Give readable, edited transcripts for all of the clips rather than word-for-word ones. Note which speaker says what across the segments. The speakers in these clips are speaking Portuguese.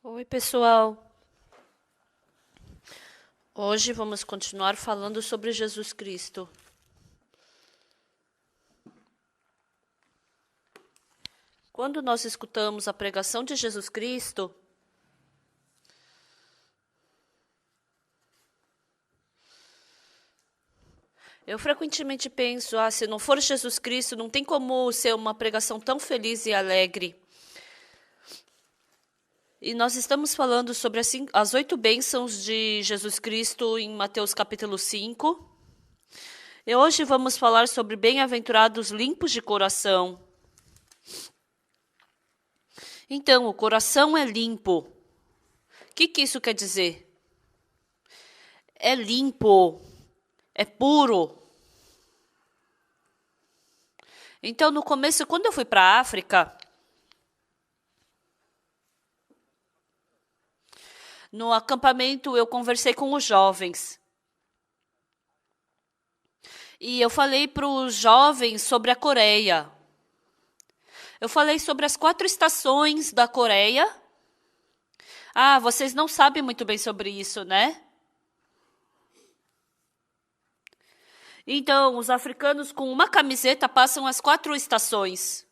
Speaker 1: Oi, pessoal. Hoje vamos continuar falando sobre Jesus Cristo. Quando nós escutamos a pregação de Jesus Cristo, eu frequentemente penso, se não for Jesus Cristo, não tem como ser uma pregação tão feliz e alegre. E nós estamos falando sobre as 8 bênçãos de Jesus Cristo em Mateus capítulo 5. E hoje vamos falar sobre bem-aventurados limpos de coração. Então, o coração é limpo. O que isso quer dizer? É limpo, é puro. Então, no começo, quando eu fui para a África, no acampamento eu conversei com os jovens. E eu falei para os jovens sobre a Coreia. Eu falei sobre as 4 estações da Coreia. Vocês não sabem muito bem sobre isso, né? Então, os africanos com uma camiseta passam as 4 estações.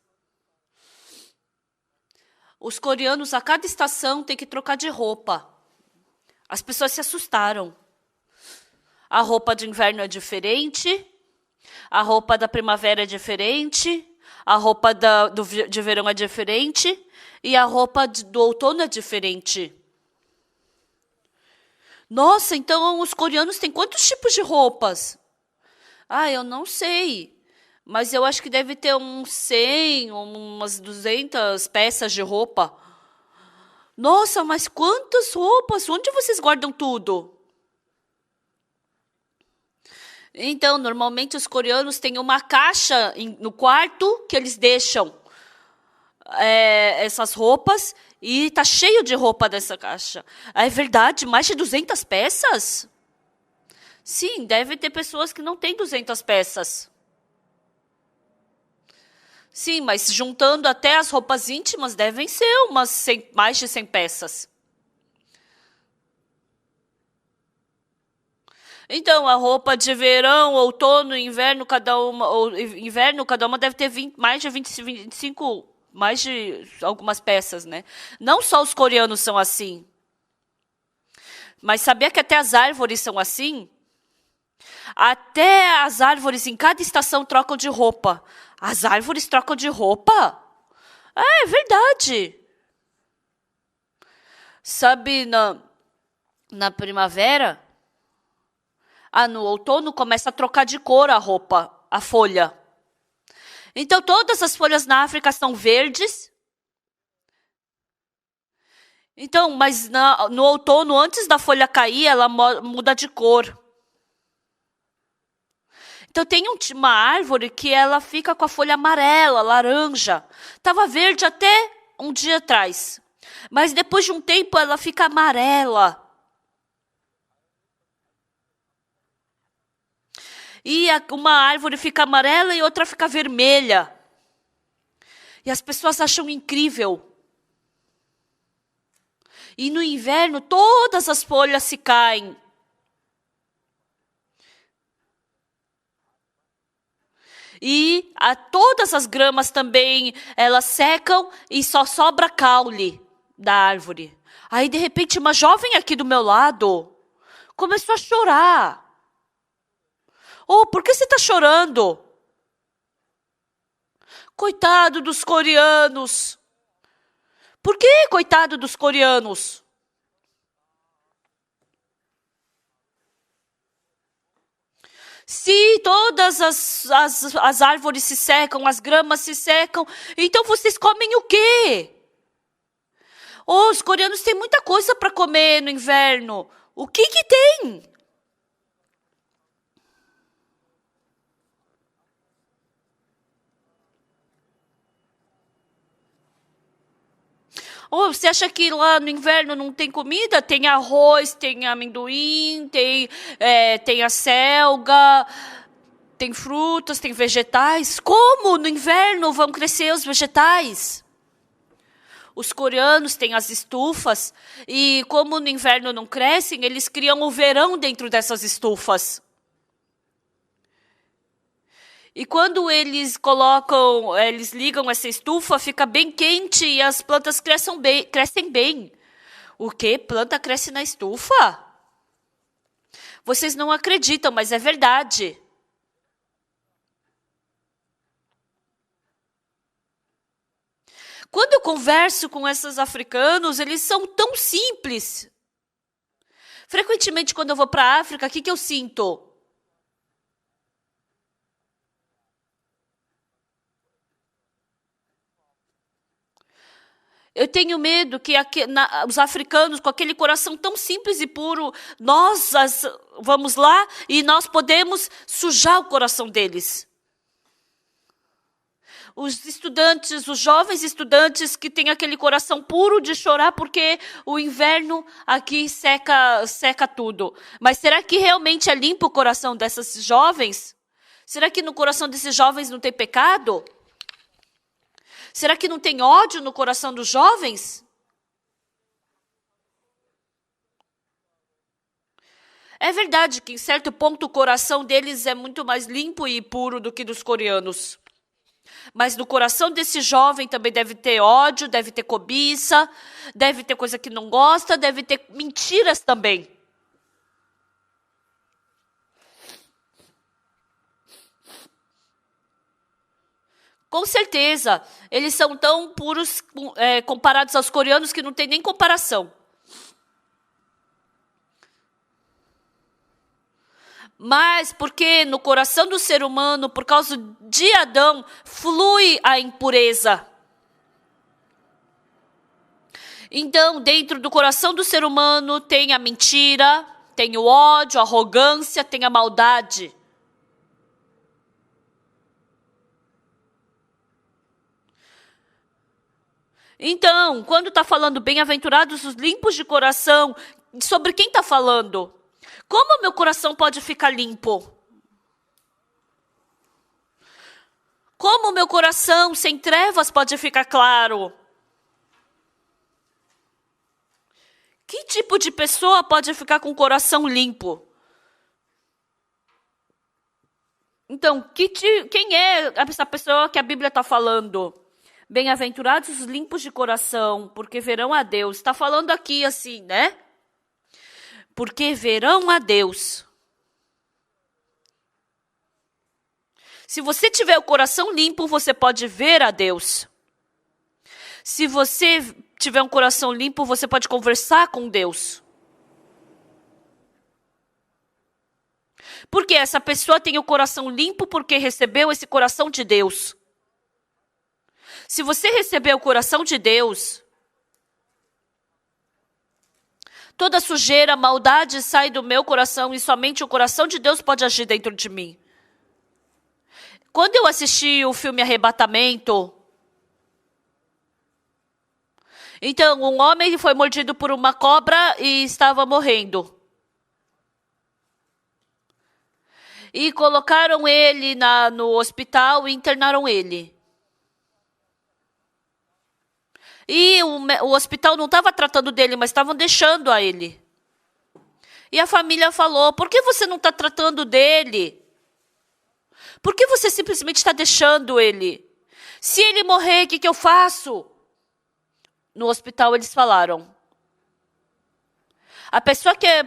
Speaker 1: Os coreanos, a cada estação, têm que trocar de roupa. As pessoas se assustaram. A roupa de inverno é diferente, a roupa da primavera é diferente, a roupa de verão é diferente e a roupa do outono é diferente. Nossa, então os coreanos têm quantos tipos de roupas? Eu não sei, mas eu acho que deve ter uns 100, umas 200 peças de roupa. Nossa, mas quantas roupas? Onde vocês guardam tudo? Então, normalmente os coreanos têm uma caixa no quarto que eles deixam essas roupas e tá cheio de roupa dessa caixa. É verdade? Mais de 200 peças? Sim, deve ter pessoas que não têm 200 peças. Sim, mas juntando até as roupas íntimas, devem ser mais de 100 peças. Então, a roupa de verão, outono, inverno, cada uma deve ter mais de 25, mais de algumas peças, né? Não só os coreanos são assim. Mas sabia que até as árvores são assim? Até as árvores em cada estação trocam de roupa. As árvores trocam de roupa? É verdade. Sabe, na primavera, no outono começa a trocar de cor a roupa, a folha. Então, todas as folhas na África são verdes. Então, mas no outono, antes da folha cair, ela muda de cor. Então, tem uma árvore que ela fica com a folha amarela, laranja. Estava verde até um dia atrás. Mas depois de um tempo, ela fica amarela. E uma árvore fica amarela e outra fica vermelha. E as pessoas acham incrível. E no inverno, todas as folhas se caem. E todas as gramas também, elas secam e só sobra caule da árvore. Aí, de repente, uma jovem aqui do meu lado começou a chorar. Por que você está chorando? Coitado dos coreanos. Por que coitado dos coreanos? Se todas as árvores se secam, as gramas se secam, então vocês comem o quê? Os coreanos têm muita coisa para comer no inverno. O que tem? Você acha que lá no inverno não tem comida? Tem arroz, tem amendoim, tem a selga, tem frutas, tem vegetais. Como no inverno vão crescer os vegetais? Os coreanos têm as estufas e, como no inverno não crescem, eles criam o verão dentro dessas estufas. E quando eles ligam essa estufa, fica bem quente e as plantas crescem bem. O quê? Planta cresce na estufa? Vocês não acreditam, mas é verdade. Quando eu converso com esses africanos, eles são tão simples. Frequentemente, quando eu vou para a África, o que eu sinto? Eu tenho medo que os africanos, com aquele coração tão simples e puro, vamos lá e nós podemos sujar o coração deles. Os estudantes, os jovens estudantes que têm aquele coração puro de chorar porque o inverno aqui seca tudo. Mas será que realmente é limpo o coração desses jovens? Será que no coração desses jovens não tem pecado? Será que não tem ódio no coração dos jovens? É verdade que em certo ponto o coração deles é muito mais limpo e puro do que dos coreanos. Mas no coração desse jovem também deve ter ódio, deve ter cobiça, deve ter coisa que não gosta, deve ter mentiras também. Com certeza, eles são tão puros comparados aos coreanos que não tem nem comparação. Mas porque no coração do ser humano, por causa de Adão, flui a impureza. Então, dentro do coração do ser humano tem a mentira, tem o ódio, a arrogância, tem a maldade. Então, quando está falando bem-aventurados os limpos de coração, sobre quem está falando? Como meu coração pode ficar limpo? Como meu coração sem trevas pode ficar claro? Que tipo de pessoa pode ficar com o coração limpo? Então, quem é essa pessoa que a Bíblia está falando? Bem-aventurados os limpos de coração, porque verão a Deus. Está falando aqui assim, né? Porque verão a Deus. Se você tiver o coração limpo, você pode ver a Deus. Se você tiver um coração limpo, você pode conversar com Deus. Porque essa pessoa tem o coração limpo porque recebeu esse coração de Deus. Se você receber o coração de Deus, toda sujeira, maldade sai do meu coração e somente o coração de Deus pode agir dentro de mim. Quando eu assisti o filme Arrebatamento, então um homem foi mordido por uma cobra e estava morrendo. E colocaram ele no hospital e internaram ele. E o hospital não estava tratando dele, mas estavam deixando a ele. E a família falou, por que você não está tratando dele? Por que você simplesmente está deixando ele? Se ele morrer, o que eu faço? No hospital eles falaram. A pessoa que é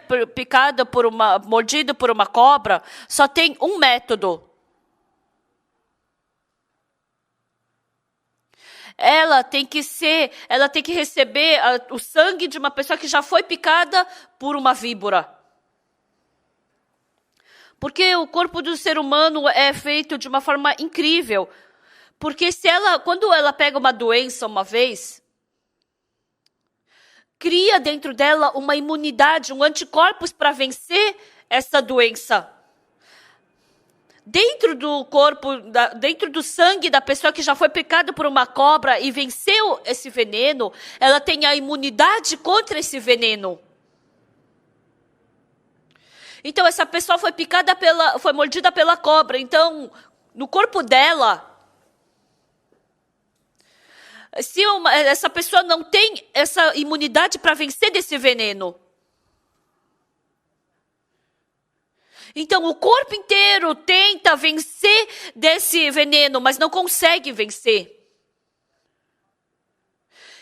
Speaker 1: mordida por uma cobra, só tem um método. Ela tem que receber o sangue de uma pessoa que já foi picada por uma víbora. Porque o corpo do ser humano é feito de uma forma incrível. Porque quando ela pega uma doença uma vez, cria dentro dela uma imunidade, um anticorpos para vencer essa doença. Dentro do corpo, dentro do sangue da pessoa que já foi picada por uma cobra e venceu esse veneno, ela tem a imunidade contra esse veneno. Então, essa pessoa foi mordida pela cobra. Então, no corpo dela, Se essa pessoa não tem essa imunidade para vencer desse veneno. Então, o corpo inteiro tenta vencer desse veneno, mas não consegue vencer.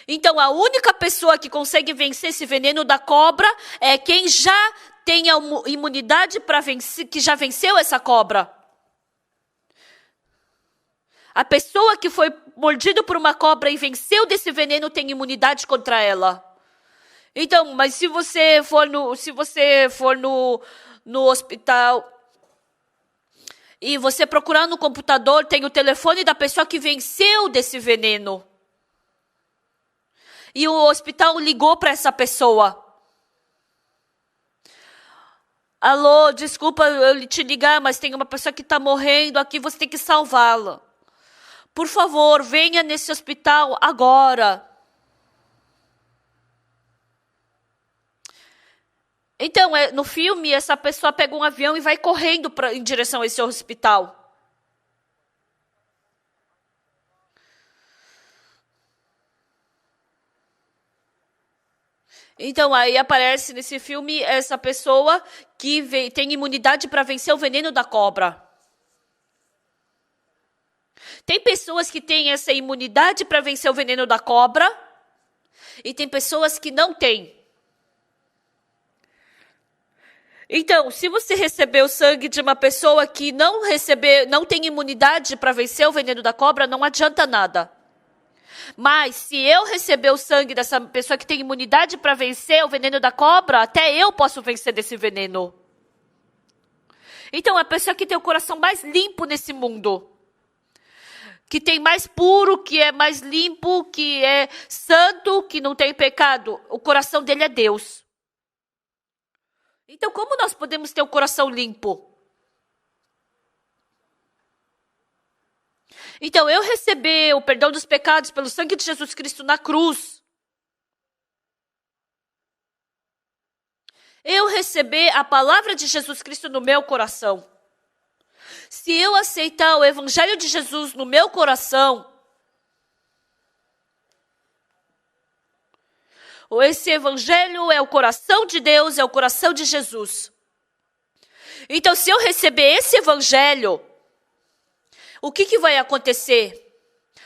Speaker 1: Então, a única pessoa que consegue vencer esse veneno da cobra é quem já tem a imunidade para vencer, que já venceu essa cobra. A pessoa que foi mordida por uma cobra e venceu desse veneno tem imunidade contra ela. Então, mas se você for no hospital e você procurar no computador, tem o telefone da pessoa que venceu desse veneno. E o hospital ligou para essa pessoa. Alô, desculpa eu te ligar, mas tem uma pessoa que está morrendo aqui, você tem que salvá-la. Por favor, venha nesse hospital agora. Então, no filme, essa pessoa pega um avião e vai correndo em direção a esse hospital. Então, aí aparece nesse filme essa pessoa que tem imunidade para vencer o veneno da cobra. Tem pessoas que têm essa imunidade para vencer o veneno da cobra e tem pessoas que não têm. Então, se você receber o sangue de uma pessoa que não tem imunidade para vencer o veneno da cobra, não adianta nada. Mas se eu receber o sangue dessa pessoa que tem imunidade para vencer o veneno da cobra, até eu posso vencer desse veneno. Então, a pessoa que tem o coração mais limpo nesse mundo, que tem mais puro, que é mais limpo, que é santo, que não tem pecado, o coração dele é Deus. Então, como nós podemos ter o coração limpo? Então, eu receber o perdão dos pecados pelo sangue de Jesus Cristo na cruz. Eu receber a palavra de Jesus Cristo no meu coração. Se eu aceitar o evangelho de Jesus no meu coração, esse evangelho é o coração de Deus, é o coração de Jesus. Então, se eu receber esse evangelho, o que vai acontecer?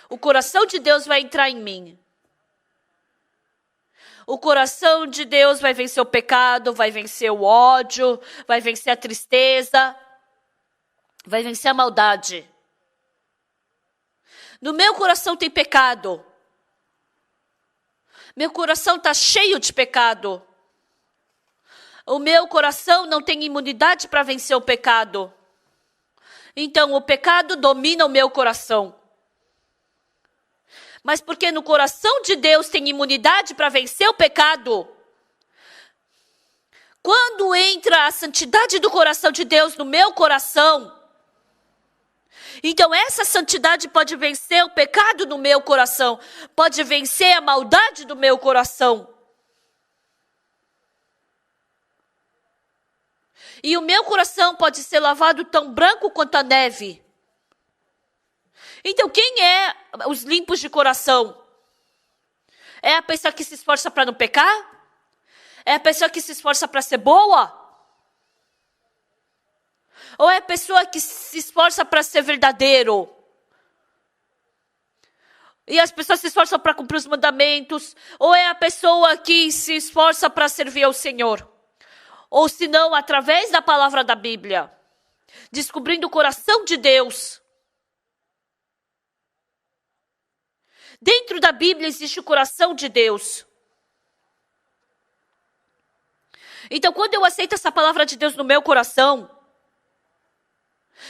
Speaker 1: O coração de Deus vai entrar em mim. O coração de Deus vai vencer o pecado, vai vencer o ódio, vai vencer a tristeza, vai vencer a maldade. No meu coração tem pecado. Meu coração está cheio de pecado. O meu coração não tem imunidade para vencer o pecado. Então, o pecado domina o meu coração. Mas porque no coração de Deus tem imunidade para vencer o pecado, quando entra a santidade do coração de Deus no meu coração, então essa santidade pode vencer o pecado no meu coração, pode vencer a maldade do meu coração. E o meu coração pode ser lavado tão branco quanto a neve. Então, quem é os limpos de coração? É a pessoa que se esforça para não pecar? É a pessoa que se esforça para ser boa? Ou é a pessoa que se esforça para ser verdadeiro? E as pessoas se esforçam para cumprir os mandamentos? Ou é a pessoa que se esforça para servir ao Senhor? Ou se não, através da palavra da Bíblia, descobrindo o coração de Deus. Dentro da Bíblia existe o coração de Deus. Então, quando eu aceito essa palavra de Deus no meu coração,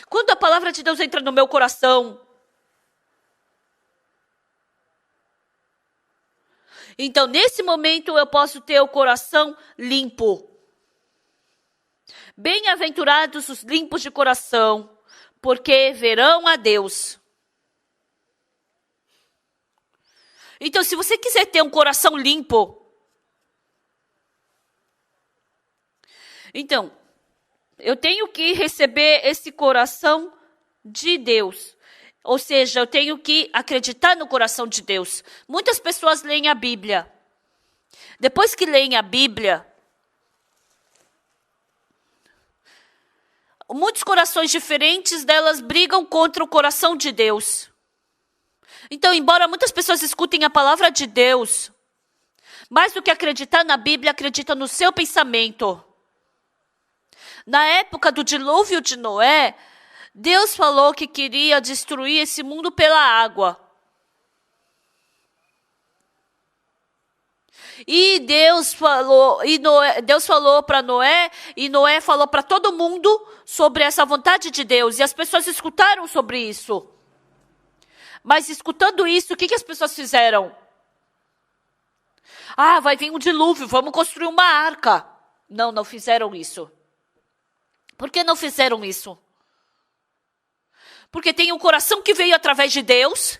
Speaker 1: quando a palavra de Deus entra no meu coração, então, nesse momento, eu posso ter o coração limpo. Bem-aventurados os limpos de coração, porque verão a Deus. Então, se você quiser ter um coração limpo, então, eu tenho que receber esse coração de Deus. Ou seja, eu tenho que acreditar no coração de Deus. Muitas pessoas leem a Bíblia. Depois que leem a Bíblia, muitos corações diferentes delas brigam contra o coração de Deus. Então, embora muitas pessoas escutem a palavra de Deus, mais do que acreditar na Bíblia, acreditam no seu pensamento. Na época do dilúvio de Noé, Deus falou que queria destruir esse mundo pela água. E Deus falou para Noé, e Noé falou para todo mundo sobre essa vontade de Deus. E as pessoas escutaram sobre isso. Mas escutando isso, o que as pessoas fizeram? Ah, vai vir um dilúvio, vamos construir uma arca. Não fizeram isso. Por que não fizeram isso? Porque tem um coração que veio através de Deus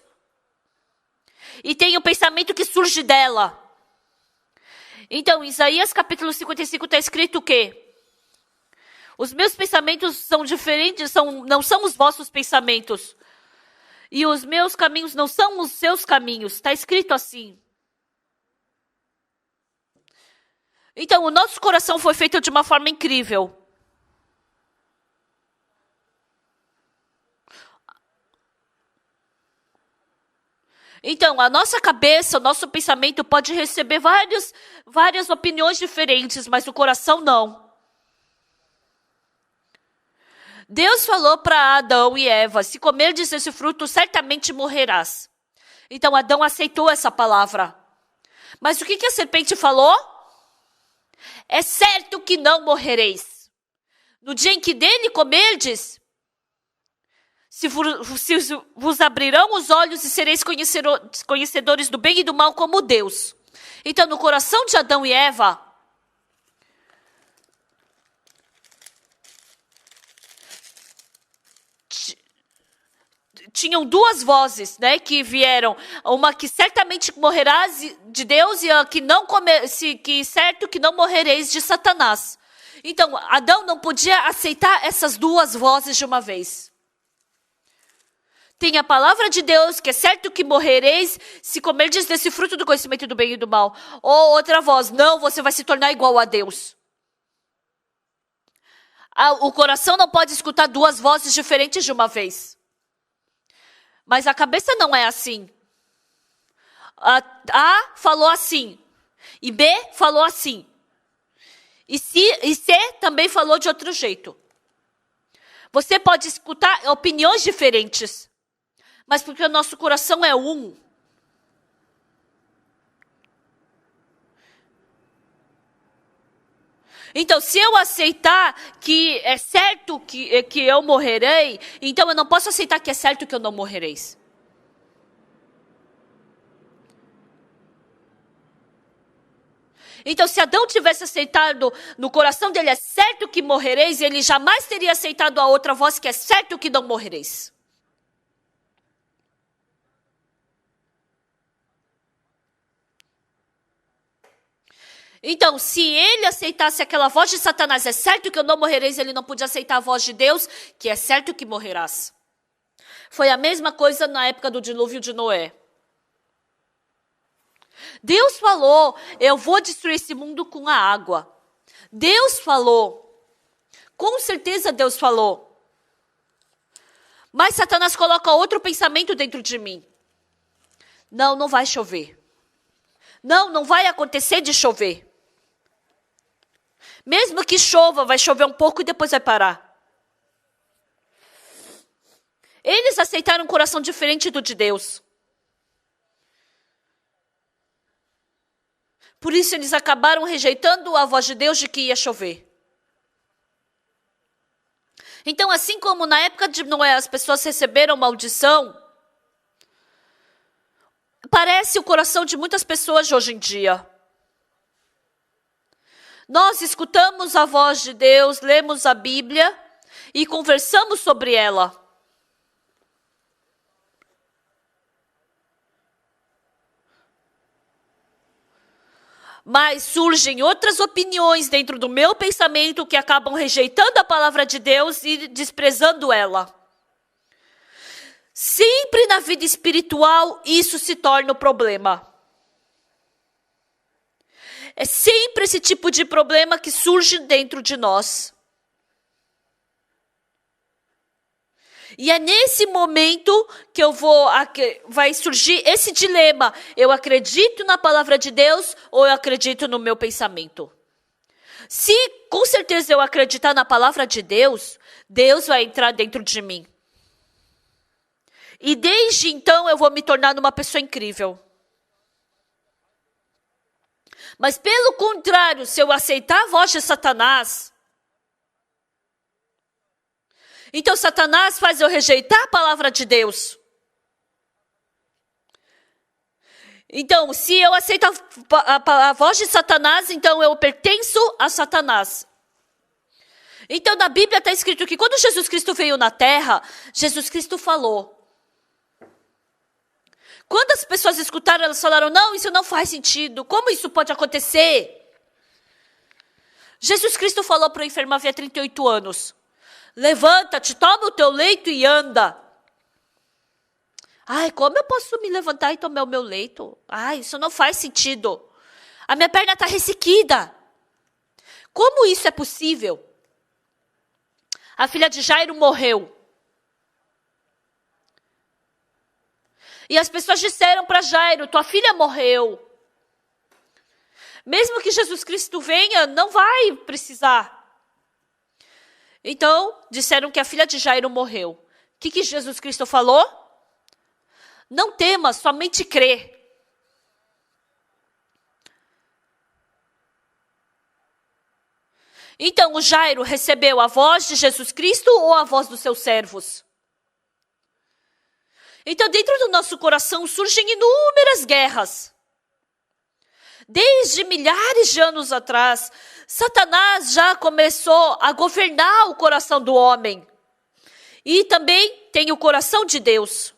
Speaker 1: e tem o pensamento que surge dela. Então, em Isaías capítulo 55 está escrito o quê? Os meus pensamentos são diferentes, não são os vossos pensamentos. E os meus caminhos não são os seus caminhos. Está escrito assim. Então, o nosso coração foi feito de uma forma incrível. Então, a nossa cabeça, o nosso pensamento pode receber várias opiniões diferentes, mas o coração não. Deus falou para Adão e Eva, se comerdes esse fruto, certamente morrerás. Então, Adão aceitou essa palavra. Mas o que a serpente falou? É certo que não morrereis. No dia em que dele comerdes, se vos abrirão os olhos e sereis conhecedores do bem e do mal como Deus. Então, no coração de Adão e Eva, tinham duas vozes, né, que vieram. Uma que certamente morrerás de Deus e a que certo que não morrereis de Satanás. Então, Adão não podia aceitar essas duas vozes de uma vez. Tem a palavra de Deus, que é certo que morrereis se comerdes desse fruto do conhecimento do bem e do mal. Ou outra voz, não, você vai se tornar igual a Deus. O coração não pode escutar duas vozes diferentes de uma vez. Mas a cabeça não é assim. A falou assim, e B falou assim. E C também falou de outro jeito. Você pode escutar opiniões diferentes. Mas porque o nosso coração é um. Então, se eu aceitar que é certo que eu morrerei, então eu não posso aceitar que é certo que eu não morrereis. Então, se Adão tivesse aceitado no coração dele, é certo que morrereis, ele jamais teria aceitado a outra voz, que é certo que não morrereis. Então, se ele aceitasse aquela voz de Satanás, é certo que eu não morrereis, ele não podia aceitar a voz de Deus, que é certo que morrerás. Foi a mesma coisa na época do dilúvio de Noé. Deus falou, eu vou destruir esse mundo com a água. Deus falou. Com certeza Deus falou. Mas Satanás coloca outro pensamento dentro de mim. Não vai chover. Não vai acontecer de chover. Mesmo que chova, vai chover um pouco e depois vai parar. Eles aceitaram um coração diferente do de Deus. Por isso eles acabaram rejeitando a voz de Deus de que ia chover. Então, assim como na época de Noé as pessoas receberam maldição, parece o coração de muitas pessoas de hoje em dia. Nós escutamos a voz de Deus, lemos a Bíblia e conversamos sobre ela. Mas surgem outras opiniões dentro do meu pensamento que acabam rejeitando a palavra de Deus e desprezando ela. Sempre na vida espiritual isso se torna um problema. É sempre esse tipo de problema que surge dentro de nós. E é nesse momento que vai surgir esse dilema. Eu acredito na palavra de Deus ou eu acredito no meu pensamento? Se com certeza eu acreditar na palavra de Deus, Deus vai entrar dentro de mim. E desde então eu vou me tornar uma pessoa incrível. Mas pelo contrário, se eu aceitar a voz de Satanás, então Satanás faz eu rejeitar a palavra de Deus. Então, se eu aceito a voz de Satanás, então eu pertenço a Satanás. Então, na Bíblia está escrito que quando Jesus Cristo veio na Terra, Jesus Cristo falou. Quando as pessoas escutaram, elas falaram, não, isso não faz sentido. Como isso pode acontecer? Jesus Cristo falou para o enfermo havia 38 anos. Levanta-te, toma o teu leito e anda. Ai, como eu posso me levantar e tomar o meu leito? Ai, isso não faz sentido. A minha perna está ressequida. Como isso é possível? A filha de Jairo morreu. E as pessoas disseram para Jairo, tua filha morreu. Mesmo que Jesus Cristo venha, não vai precisar. Então, disseram que a filha de Jairo morreu. O que Jesus Cristo falou? Não temas, somente crê. Então, o Jairo recebeu a voz de Jesus Cristo ou a voz dos seus servos? Então, dentro do nosso coração surgem inúmeras guerras. Desde milhares de anos atrás, Satanás já começou a governar o coração do homem. E também tem o coração de Deus.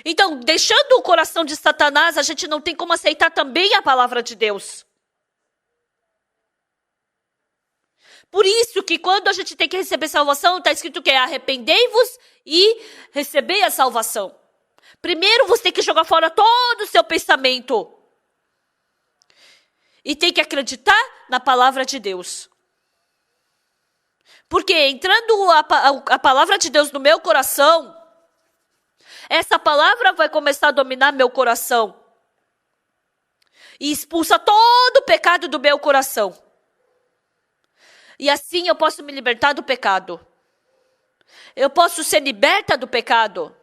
Speaker 1: Então, deixando o coração de Satanás, a gente não tem como aceitar também a palavra de Deus. Por isso que quando a gente tem que receber salvação, está escrito que é arrependei-vos e recebei a salvação. Primeiro você tem que jogar fora todo o seu pensamento. E tem que acreditar na palavra de Deus. Porque entrando a palavra de Deus no meu coração, essa palavra vai começar a dominar meu coração. E expulsa todo o pecado do meu coração. E assim eu posso me libertar do pecado. Eu posso ser liberta do pecado.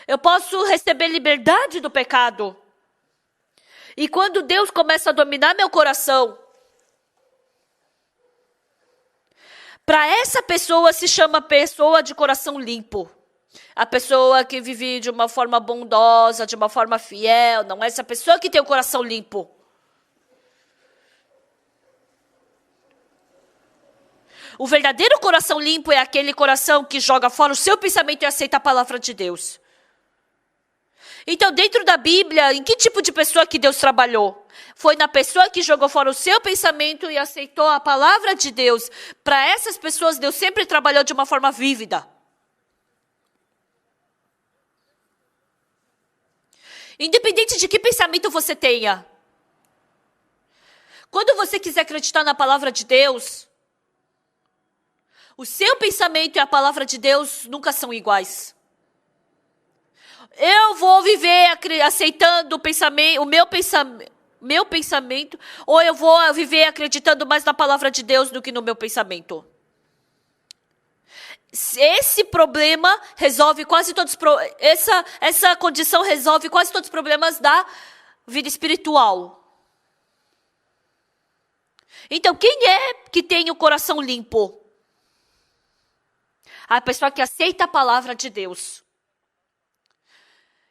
Speaker 1: Eu posso receber liberdade do pecado. E quando Deus começa a dominar meu coração, para essa pessoa se chama pessoa de coração limpo. A pessoa que vive de uma forma bondosa, de uma forma fiel, não é essa pessoa que tem o coração limpo. O verdadeiro coração limpo é aquele coração que joga fora o seu pensamento e aceita a palavra de Deus. Então, dentro da Bíblia, em que tipo de pessoa que Deus trabalhou? Foi na pessoa que jogou fora o seu pensamento e aceitou a palavra de Deus. Para essas pessoas, Deus sempre trabalhou de uma forma vívida. Independente de que pensamento você tenha. Quando você quiser acreditar na palavra de Deus, o seu pensamento e a palavra de Deus nunca são iguais. Eu vou viver aceitando o meu pensamento, ou eu vou viver acreditando mais na palavra de Deus do que no meu pensamento. Esse problema resolve quase todos essa condição resolve quase todos os problemas da vida espiritual. Então, quem é que tem o coração limpo? A pessoa que aceita a palavra de Deus.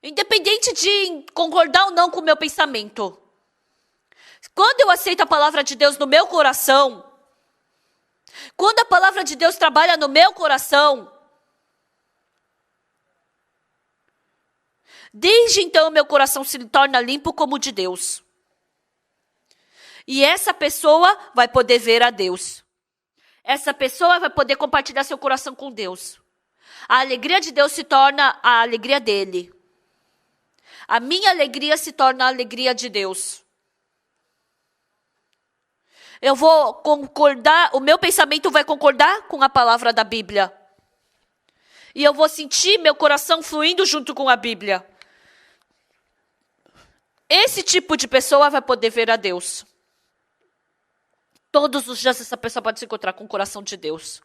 Speaker 1: Independente de concordar ou não com o meu pensamento. Quando eu aceito a palavra de Deus no meu coração, quando a palavra de Deus trabalha no meu coração, desde então meu coração se torna limpo como o de Deus. E essa pessoa vai poder ver a Deus. Essa pessoa vai poder compartilhar seu coração com Deus. A alegria de Deus se torna a alegria dele. A minha alegria se torna a alegria de Deus. Eu vou concordar, o meu pensamento vai concordar com a palavra da Bíblia. E eu vou sentir meu coração fluindo junto com a Bíblia. Esse tipo de pessoa vai poder ver a Deus. Todos os dias essa pessoa pode se encontrar com o coração de Deus.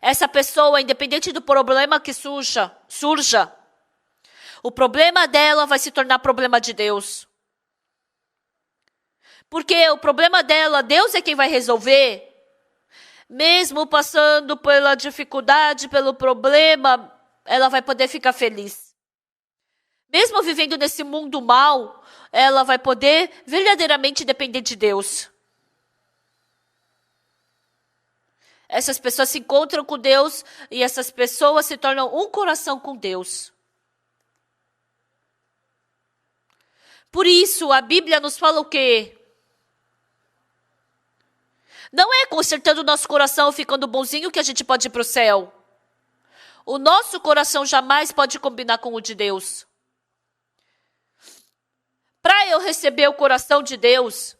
Speaker 1: Essa pessoa, independente do problema que surja, o problema dela vai se tornar problema de Deus. Porque o problema dela, Deus é quem vai resolver. Mesmo passando pela dificuldade, pelo problema, ela vai poder ficar feliz. Mesmo vivendo nesse mundo mal, ela vai poder verdadeiramente depender de Deus. Essas pessoas se encontram com Deus e essas pessoas se tornam um coração com Deus. Por isso, a Bíblia nos fala o quê? Não é consertando o nosso coração, ficando bonzinho, que a gente pode ir para o céu. O nosso coração jamais pode combinar com o de Deus. Para eu receber o coração de Deus,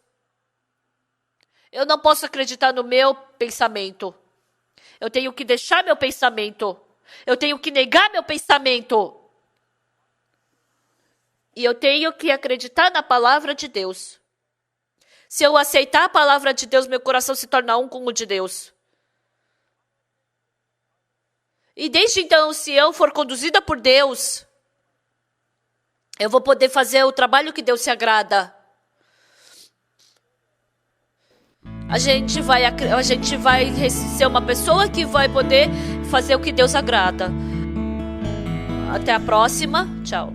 Speaker 1: eu não posso acreditar no meu pensamento. Eu tenho que deixar meu pensamento. Eu tenho que negar meu pensamento. E eu tenho que acreditar na palavra de Deus. Se eu aceitar a palavra de Deus, meu coração se torna um com o de Deus. E desde então, se eu for conduzida por Deus, eu vou poder fazer o trabalho que Deus se agrada. A gente vai ser uma pessoa que vai poder fazer o que Deus agrada. Até a próxima. Tchau.